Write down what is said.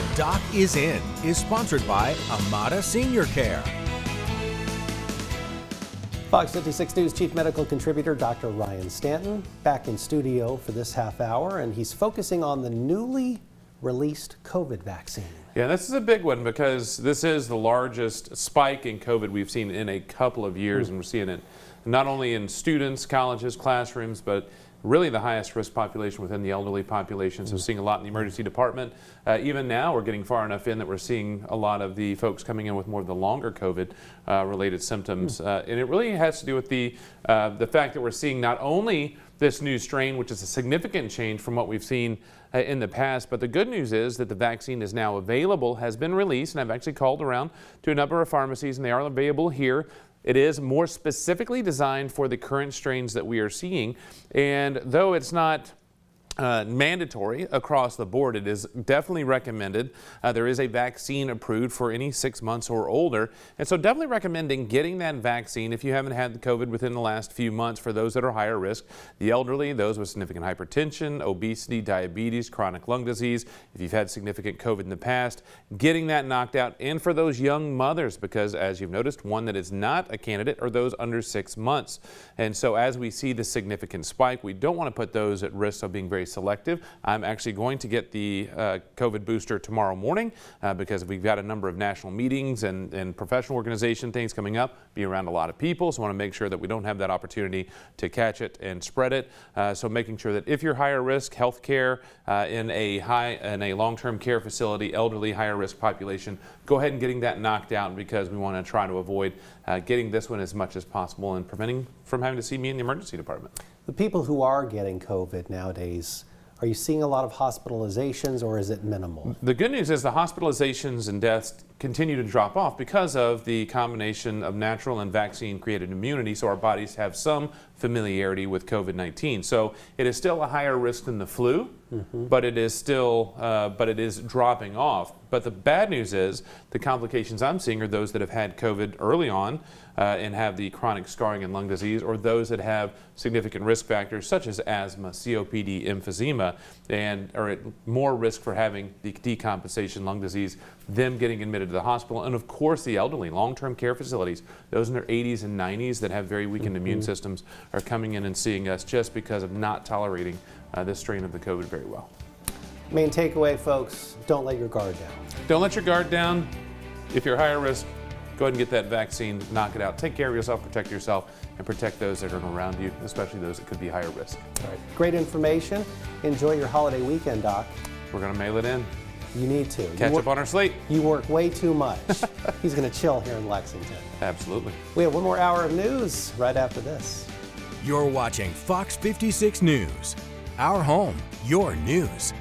The Doc is In is sponsored by Amada Senior Care. Fox 56 News Chief Medical Contributor Dr. Ryan Stanton back in studio for this half hour, and he's focusing on the newly released COVID vaccine. Yeah, this is a big one because this is the largest spike in COVID we've seen in a couple of years, and we're seeing it not only in students, colleges, classrooms, but really the highest risk population within the elderly population. So seeing a lot in the emergency department. Even now we're getting far enough in that we're seeing a lot of the folks coming in with more of the longer COVID related symptoms. And it really has to do with the fact that we're seeing not only this new strain, which is a significant change from what we've seen in the past, but the good news is that the vaccine is now available, has been released, and I've actually called around to a number of pharmacies and they are available here. It is more specifically designed for the current strains that we are seeing, and though it's not mandatory across the board, it is definitely recommended. There is a vaccine approved for any 6 months or older, and so definitely recommending getting that vaccine if you haven't had the COVID within the last few months for those that are higher risk, the elderly, those with significant hypertension, obesity, diabetes, chronic lung disease, if you've had significant COVID in the past, getting that knocked out, and for those young mothers, because as you've noticed, one that is not a candidate are those under 6 months. And so as we see the significant spike, we don't want to put those at risk of being very selective. I'm actually going to get the COVID booster tomorrow morning because we've got a number of national meetings and professional organization things coming up, be around a lot of people, so I want to make sure that we don't have that opportunity to catch it and spread it. So making sure that if you're higher risk, healthcare in a long-term care facility, elderly, higher risk population, go ahead and getting that knocked out because we want to try to avoid getting this one as much as possible and preventing from having to see me in the emergency department. The people who are getting COVID nowadays, are you seeing a lot of hospitalizations or is it minimal? The good news is the hospitalizations and deaths continue to drop off because of the combination of natural and vaccine-created immunity, so our bodies have some familiarity with COVID-19. So it is still a higher risk than the flu, but it is still, it is dropping off. But the bad news is the complications I'm seeing are those that have had COVID early on and have the chronic scarring and lung disease, or those that have significant risk factors such as asthma, COPD, emphysema, and are at more risk for having the decompensation lung disease, them getting admitted to the hospital. And of course the elderly, long-term care facilities, those in their 80s and 90s that have very weakened immune systems are coming in and seeing us just because of not tolerating this strain of the COVID very well. Main takeaway, folks, don't let your guard down. Don't let your guard down. If you're higher risk, go ahead and get that vaccine, knock it out. Take care of yourself, protect yourself, and protect those that are around you, especially those that could be higher risk. All right. Great information. Enjoy your holiday weekend, Doc. We're going to mail it in. You need to. Catch up on our sleep. You work way too much. He's going to chill here in Lexington. Absolutely. We have one more hour of news right after this. You're watching Fox 56 News. Our home, your news.